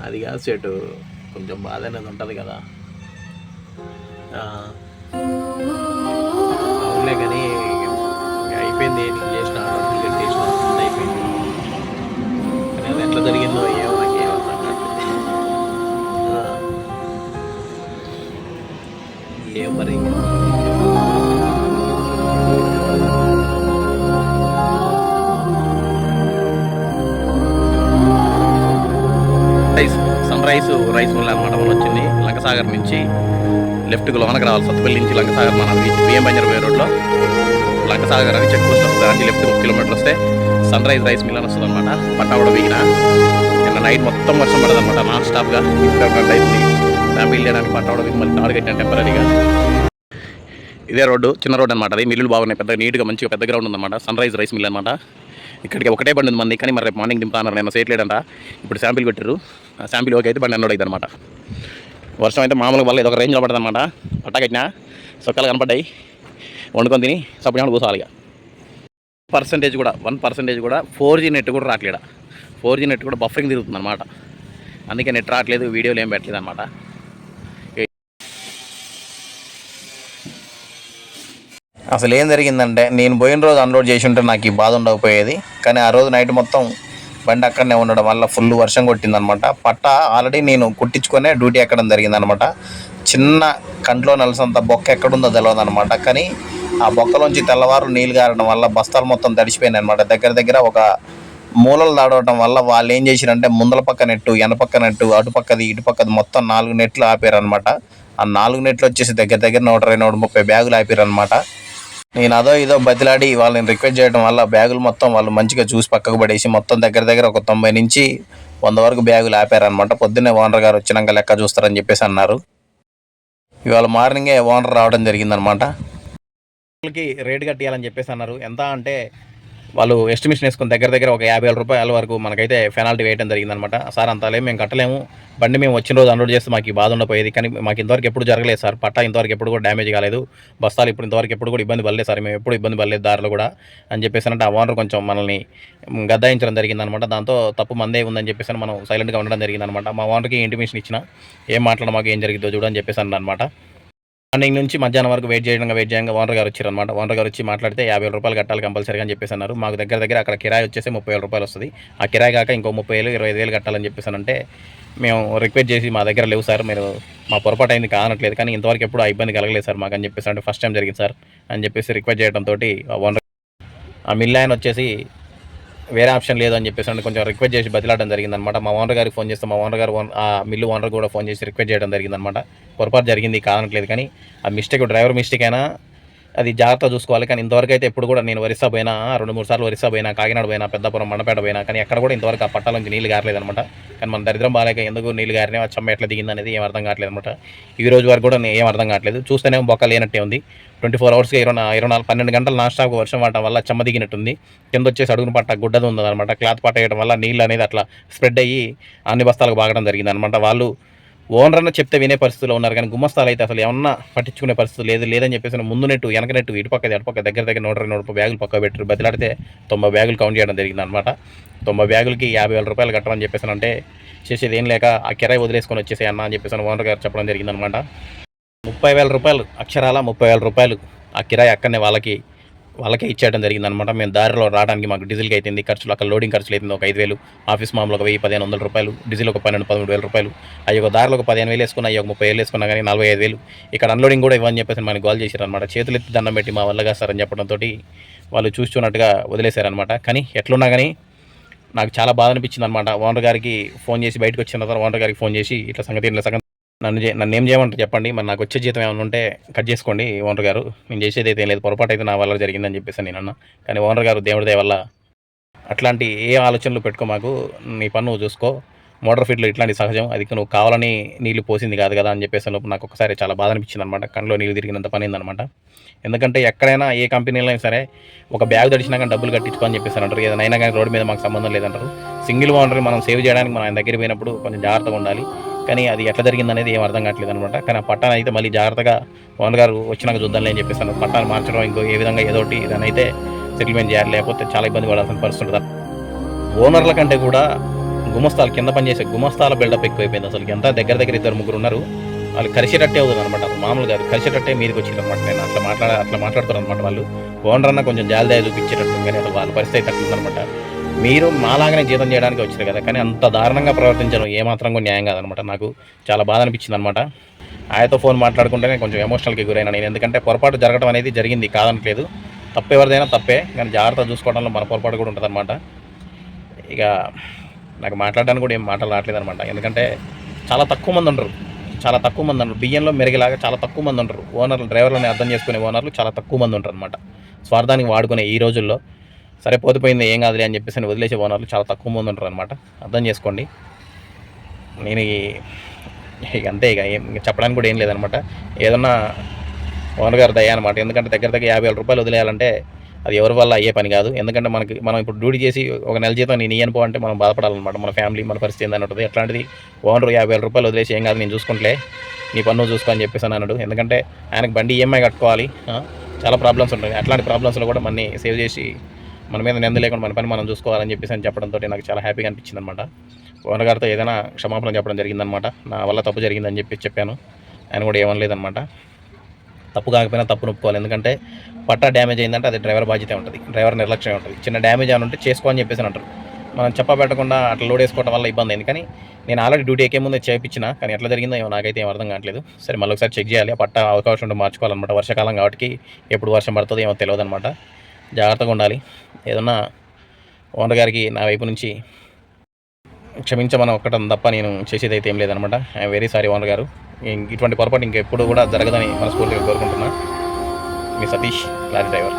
అది కాదు చెట్టు, కొంచెం బాధ అనేది ఉంటుంది కదా. అవునులే కానీ అయిపోయింది, నేను చేసిన డబ్బులు కట్టేసిన అంత అయిపోయింది. కానీ అది ఎట్లా జరిగిందో ఏమో నాకు ఏం అర్థం కాదు. ఏం మరి సన్ రైస్ మిల్ అనమాట. మనం వచ్చింది లంకసాగర్ నుంచి లెఫ్ట్కి లోనకి రావాలి. సత్తుపల్లి నుంచి లంకసాగర్ మన బిఎం బంజర్ పోయే రోడ్లో లంకసాగర్ అని చెక్ పోస్ట్ వస్తుంది. అన్ని లెఫ్ట్ 1 కిలోమీటర్ వస్తే సన్ రైస్ మిల్ అని వస్తుంది అనమాట. పట్టా కూడా బిగిన నిన్న నైట్ మొత్తం వర్షం పడదు అనమాట, నాన్ స్టాప్గా. ఇప్పుడు అయింది ఫ్యామిలీ చేయడానికి పట్టా కూడా బిగి మళ్ళీ తాడు కట్టాను టెంపరీగా. ఇదే రోడ్డు, చిన్న రోడ్డు అనమాట. అది మిల్లులు బాగున్నాయి, పెద్ద నీట్గా మంచిగా పెద్ద గ్రౌండ్ ఉందన్నమాట. సన్ రైస్ మిల్ అనమాట. ఇక్కడికి ఒకటే బండి ఉంది మంది, కానీ మరి రేపు మార్నింగ్ దింపుతా అన్నారు. నేను సేట్లేడంట. ఇప్పుడు శాంపిల్ పెట్టారు, ఆ శాంపిల్ ఓకే అయితే బండి అన్నోడు అయితే అనమాట. వర్షం అయితే మామూలుగా వల్ల ఇది ఒక రేంజ్లో పడుతుంది అనమాట. పట్టా కట్టినా సొక్కలు కనపడ్డాయి, వండుకొని తిని సపోర్ట్ కూసాలి. ఇక 1% కూడా 4G నెట్ కూడా రావట్లేదా. 4G నెట్ కూడా బఫరింగ్ తిరుగుతుంది అనమాట. అందుకే నెట్ రావట్లేదు, వీడియోలు ఏం పెట్టలేదు అనమాట. అసలు ఏం జరిగిందంటే, నేను పోయిన రోజు అన్లోడ్ చేసి ఉంటే నాకు ఈ బాధ ఉండకపోయేది. కానీ ఆ రోజు నైట్ మొత్తం బండి అక్కడనే ఉండడం వల్ల ఫుల్ వర్షం కొట్టిందనమాట. పట్ట ఆల్రెడీ నేను కుట్టించుకొనే డ్యూటీ ఎక్కడం జరిగిందనమాట. చిన్న కంట్లో నలసంత బొక్క ఎక్కడుందో తెలియదు అనమాట. కానీ ఆ బొక్కలోంచి తెల్లవారు నీళ్ళు గారడం వల్ల బస్తాలు మొత్తం తడిసిపోయినాయి అనమాట. దగ్గర ఒక మూలలు దాడవడం వల్ల వాళ్ళు ఏం చేశారంటే, ముందల పక్క నెట్టు, వెనపక్క నెట్టు, అటుపక్కది ఇటుపక్కది మొత్తం 4 నెట్లు ఆపారనమాట. ఆ 4 నెట్లు వచ్చేసి దగ్గర 120-130 బ్యాగులు ఆపారనమాట. నేను అదో ఇదో బతిలాడి వాళ్ళని రిక్వెస్ట్ చేయడం వల్ల బ్యాగులు మొత్తం వాళ్ళు మంచిగా చూసి పక్కకు పడేసి మొత్తం దగ్గర ఒక 90 నుంచి 100 వరకు బ్యాగులు ఆపారనమాట. పొద్దున్నే ఓనర్ గారు వచ్చినాక లెక్క చూస్తారని చెప్పేసి అన్నారు. ఇవాళ మార్నింగే ఓనర్ రావడం జరిగిందనమాట. వాళ్ళకి రేటు కట్టియాలని చెప్పేసి అన్నారు. ఎంత అంటే వాళ్ళు ఎస్టిమేషన్ వేసుకుని దగ్గర ఒక 50,000 రూపాయల వరకు మనకైతే పెనాల్టీ వేయడం జరిగిందనమాట. సార్ అంతలేం మేము కట్టలేము, బండి మేము వచ్చిన రోజు అన్లోడ్ చేస్తే మాకు ఈ బాధ ఉండపోయేది, కానీ మాకు ఇంతవరకు ఎప్పుడు జరగలేదు సార్. పట్టా ఇంతవరకు ఎప్పుడు కూడా డ్యామేజ్ కాలేదు, బస్తాలు ఇప్పుడు ఇంతవరకు ఎప్పుడు కూడా ఇబ్బంది పడలేదు సార్, మేము ఎప్పుడు ఇబ్బంది పడలేదు దారిలో కూడా అని చెప్పేసి అంటే ఆ ఓనర్ కొంచెం మనల్ని గద్దాయించడం జరిగిందనమాట. దాంతో తప్పు మందే ఉందని చెప్పేసి మనం సైలెంట్గా ఉండడం జరిగిందనమాట. మా ఓనర్కి ఇంటిమేషన్ ఇచ్చిన, ఏం మాట్లాడ మాకు ఏం జరిగిందో చూడని చెప్పేసి అన్నమాట. మార్నింగ్ నుంచి మధ్యాహ్నం వరకు వెయిట్ చేయంగా ఓనర్ గారు వచ్చారనమాట. ఓనర్ గారు వచ్చి మాట్లాడితే 50,000 రూపాయలు కట్టాలి కంపల్సరీగా అని చెప్పేసి అన్నారు. మాకు దగ్గర అక్కడ కిరాయి వచ్చేసి 30,000 రూపాయలు వస్తుంది. ఆ కిరాయి కాక ఇంకో 30,000-25,000 కట్టాలని చెప్పేసానంటే మేము రిక్వెస్ట్ చేసి మా దగ్గర లేవు సార్, మీరు మా పొరపాటు అయింది కానట్లేదు, కానీ ఇంతవరకు ఎప్పుడు ఆ ఇబ్బంది కలగలేదు సార్ మాకు అని చెప్పేసి అంటే ఫస్ట్ టైం జరిగింది సార్ అని చెప్పేసి రిక్వెస్ట్ చేయడంతో ఓనర్ ఆ మిల్ ఆయన వచ్చేసి వేరే ఆప్షన్ లేదు అని చెప్పేసి అంటే కొంచెం రిక్వెస్ట్ చేసి బతిలాడడం జరిగిందనమాట. మా ఓనర్ గారికి ఫోన్ చేస్తే మా ఓనర్ గారు ఆ మిల్లు ఓనర్ కూడా ఫోన్ చేసి రిక్వెస్ట్ చేయడం జరిగిందనమాట. పొరపాటు జరిగింది కాదనట్లేదు, కానీ ఆ మిస్టేక్ డ్రైవర్ మిస్టేక్ అయినా అది జాగ్రత్త చూసుకోవాలి. కానీ ఇంతవరకు అయితే ఎప్పుడు కూడా నేను ఒరిస్సా పోయినా 2-3 సార్లు ఒరిస్సా పోయినా, కాకినాడ పోయినా, పెద్దపురం, మండపేట పోయినా, కానీ ఎక్కడ కూడా ఇంతవరకు ఆ పట్టాల నుంచి నీళ్ళు గారలేదనమాట. కానీ మన దరిద్రం బాగాలేక ఎందుకు నీళ్ళు గారినా ఆ చెమ్మ ఎట్లా దిగింది అనేది ఏం అర్థం కావట్లేదు అనమాట. ఈ రోజు వరకు కూడా ఏం అర్థం కావట్లేదు. చూస్తేనే బొక్క లేనట్టే ఉంది. 24 అవర్స్గా 12 గంటలు నాన్ స్టాప్ వర్షం పడటం వల్ల చెమ్మ దిగినట్టుంది. కింద వచ్చేసి అడుగున పట్ట గుడ్డది ఉందన్నమాట. క్లాత్ పట్ట వేయడం వల్ల నీళ్ళు అనేది అట్లా స్ప్రెడ్ అయ్యి అన్ని బస్తాలకు బాగడం జరిగింది అనమాట. వాళ్ళు ఓనర్ అన్న చెప్తే వినే పరిస్థితిలో ఉన్నారు, కానీ గుమ్మస్తాలు అయితే అసలు ఏమన్నా పట్టించుకునే పరిస్థితి లేదని చెప్పేసి ముందు నెట్టు వెనక నెట్టు ఇటుపక్క అటుపక్క దగ్గర 120 బ్యాగులు పక్క పెట్టారు. బతిలాడితే 90 బ్యాగులు కౌంట్ చేయడం జరిగింది అనమాట. 90 బ్యాగులకి 50,000 రూపాయలు కట్టమని చెప్పేసి అంటే చేసేది ఏం లేక ఆ కిరాయి వదిలేసుకొని వచ్చేసి అన్న అని చెప్పేసి ఓనర్ గారు చెప్పడం జరిగిందనమాట. 30,000 రూపాయలు, అక్షరాల 30,000 రూపాయలు ఆ కిరాయి అక్కడనే వాళ్ళకే ఇచ్చేయడం జరిగిందనమాట. మేము దారిలో రావడానికి మాకు డీజిల్కి అవుతుంది ఖర్చులు, అక్కడ లోడింగ్ ఖర్చులు అవుతుంది ఒక 5,000, ఆఫీస్ మామూలు ఒక 1,000-1,500 రూపాయలు, డీజిల్ ఒక 12,000-13,000 రూపాయలు, అవి ఒక దారిలో ఒక 15,000 వేసుకున్నా, అవి ఒక 30,000 వేసుకున్నా, కానీ 45,000 ఇక్కడ అన్లోడింగ్ కూడా ఇవ్వని చెప్పేసి మనకి గోల్ చేశారనమాట. చేతులెత్తి దండం పెట్టి మా వల్ల కాస్తారని చెప్పడంతో వాళ్ళు చూస్తున్నట్టుగా వదిలేశారనమాట. కానీ ఎట్లున్నా కానీ నాకు చాలా బాధ అనిపించింది అనమాట. ఓనర్ గారికి ఫోన్ చేసి బయటకు వచ్చిన తర్వాత ఓనర్ గారికి ఫోన్ చేసి ఇట్లా సంగతి నన్ను ఏం చేయమంటారు చెప్పండి, మరి నాకు వచ్చే జీతం ఏమైనా ఉంటే కట్ చేసుకోండి ఓనర్ గారు, నేను చేసేది అయితే ఏం లేదు, పొరపాటు అయితే నా వల్ల జరిగిందని చెప్పేసి నేను అన్నా. కానీ ఓనర్ గారు దేవుడి దయ వల్ల అట్లాంటి ఏ ఆలోచనలు పెట్టుకో, మాకు నీ పన్ను చూసుకో, మోటార్ ఫీడ్లో ఇట్లాంటి సహజం, అది నువ్వు కావాలని నీళ్ళు పోసింది కాదు కదా అని చెప్పేసి నాకు ఒకసారి చాలా బాధ అనిపించింది అనమాట. కళ్ళలో నీళ్ళు తిరిగినంత పని అయిందనమాట. ఎందుకంటే ఎక్కడైనా ఏ కంపెనీలో అయినా సరే ఒక బ్యాగ్ తడిచినా కానీ డబ్బులు కట్టించుకోని చెప్పేసి అంటారు. ఏదైనా కానీ రోడ్డు మీద మాకు సంబంధం లేదంటారు. సింగిల్ ఓనర్ మనం సేవ్ చేయడానికి మనం ఆయన దగ్గర పోయినప్పుడు కొంచెం జాగ్రత్తగా ఉండాలి. కానీ అది ఎట్లా జరిగిందనేది ఏం అర్థం కావట్లేదు అనమాట. కానీ ఆ పట్టాను అయితే మళ్ళీ జాగ్రత్తగా ఓనర్ గారు వచ్చినాక చూద్దాంలే అని చెప్పేసి అన్నారు. పట్టాను మార్చడం ఇంకో ఏ విధంగా ఏదోటి దాని అయితే సెటిల్మెంట్ చేయాలి, లేకపోతే చాలా ఇబ్బంది పడాల్సిన పరిస్థితి ఉంటుంది. ఓనర్ల కంటే కూడా గుమస్తాలు కింద పనిచేసే గుమస్తాల బిల్డప్ ఎక్కువైపోయింది. అసలు ఎంత దగ్గర దగ్గర 2-3 ఉన్నారు. వాళ్ళు కరిచేటట్టే అవుతుంది అనమాట. మామూలు కాదు, కరిచేటట్టే మీదకి వచ్చారు అనమాట. నేను అట్లా మాట్లాడుతారు అనమాట వాళ్ళు. ఓనర్ అన్న కొంచెం జాలిదయ చూపించేటట్టు, కానీ అసలు వాళ్ళ పరిస్థితి అట్లుందనమాట. మీరు మాలాగానే జీతం చేయడానికి వచ్చారు కదా, కానీ అంత దారుణంగా ప్రవర్తించడం ఏమాత్రం కూడా న్యాయం కాదనమాట. నాకు చాలా బాధ అనిపించింది అనమాట. ఆయనతో ఫోన్ మాట్లాడుకుంటేనే కొంచెం ఎమోషనల్కి గురైనా నేను. ఎందుకంటే పొరపాటు జరగడం అనేది జరిగింది, కాదనట్లేదు. తప్పు ఎవరిదైనా తప్పే, కానీ జాగ్రత్త చూసుకోవడంలో మన పొరపాటు కూడా ఉంటుంది అనమాట. ఇక నాకు మాట్లాడడానికి కూడా ఏం మాటలు రావట్లేదు అనమాట. ఎందుకంటే చాలా తక్కువ మంది ఉండరు, బియ్యంలో మెరిగేలాగా చాలా తక్కువ మంది ఉండరు. ఓనర్లు, డ్రైవర్లని అర్థం చేసుకునే ఓనర్లు చాలా తక్కువ మంది ఉంటారు అనమాట. స్వార్థానికి వాడుకునే ఈ రోజుల్లో సరే పోతే ఏం కాదులే అని చెప్పేసి వదిలేసే ఓనర్లు చాలా తక్కువ మంది ఉంటారు అనమాట. అర్థం చేసుకోండి. నేను ఇక అంతే, ఇక ఏం చెప్పడానికి కూడా ఏం లేదనమాట. ఏదన్నా ఓనర్ గారు దయ అనమాట. ఎందుకంటే దగ్గర 50,000 రూపాయలు వదిలేయాలంటే అది ఎవరి వల్ల అయ్యే పని కాదు. ఎందుకంటే మనం ఇప్పుడు డ్యూటీ చేసి ఒక నెల జీతం నేను ఇయ్యను పో అంటే మనం బాధపడాలన్నమాట. మన ఫ్యామిలీ, మన పరిస్థితి ఏందని ఉంటుంది. అట్లాంటిది ఓనర్ 50,000 రూపాయలు వదిలేసి ఏం కాదు నేను చూసుకుంటలే, నీ పన్ను చూసుకో అని చెప్పేసి అన్నాడు. ఎందుకంటే ఆయనకు బండి ఈఎంఐ కట్టుకోవాలి, చాలా ప్రాబ్లమ్స్ ఉంటాయి. అట్లాంటి ప్రాబ్లమ్స్లో కూడా మనని సేవ్ చేసి మన మీద నింద లేకుండా మన పని మనం చూసుకోవాలని చెప్పేసి అని చెప్పడంతో నాకు చాలా హ్యాపీగా అనిపించింది అనమాట. ఓనర్ గారితో ఏదైనా క్షమాపణ చెప్పడం జరిగిందనమాట. నా వల్ల తప్పు జరిగిందని చెప్పాను. ఆయన కూడా ఏమనలేదనమాట. తప్పు కాకపోయినా తప్పు నొప్పుకోవాలి. ఎందుకంటే పట్టా డ్యామేజ్ అయిందంటే అది డ్రైవర్ బాధ్యత ఉంటుంది, డ్రైవర్ నిర్లక్ష్యం ఉంటుంది. చిన్న డ్యామేజ్ అని ఉంటే చేసుకో అని చెప్పేసి అంటారు. మనం చెప్పబెట్టకుండా అట్లా లోడ్ వేసుకోవడం వల్ల ఇబ్బంది అయింది. కానీ నేను ఆల్రెడీ డ్యూటీ ఎక్కే ముందే చేయించిన, కానీ ఎట్లా జరిగిందో ఏమో నాకైతే ఏం అర్థం కావట్లేదు. సరే మళ్ళీ ఒకసారి చెక్ చేయాలి. ఆ పట్టా అవకాశం ఉంటే మార్చుకోవాలన్నమాట. వర్షాకాలం కాబట్టి ఎప్పుడు వర్షం పడుతుందో ఏమో తెలియదు అనమాట. జాగ్రత్తగా ఉండాలి. ఏదన్నా ఓనర్ గారికి నా వైపు నుంచి క్షమించమని ఒక్కటం తప్ప నేను చేసేది అయితే ఏం లేదనమాట. ఐఎమ్ వెరీ సారీ ఓనర్ గారు. ఇటువంటి పొరపాటు ఇంకెప్పుడు కూడా జరగదని మనస్ఫూర్తిగా కోరుకుంటున్నా. మీ సతీష్, లారీ డ్రైవర్.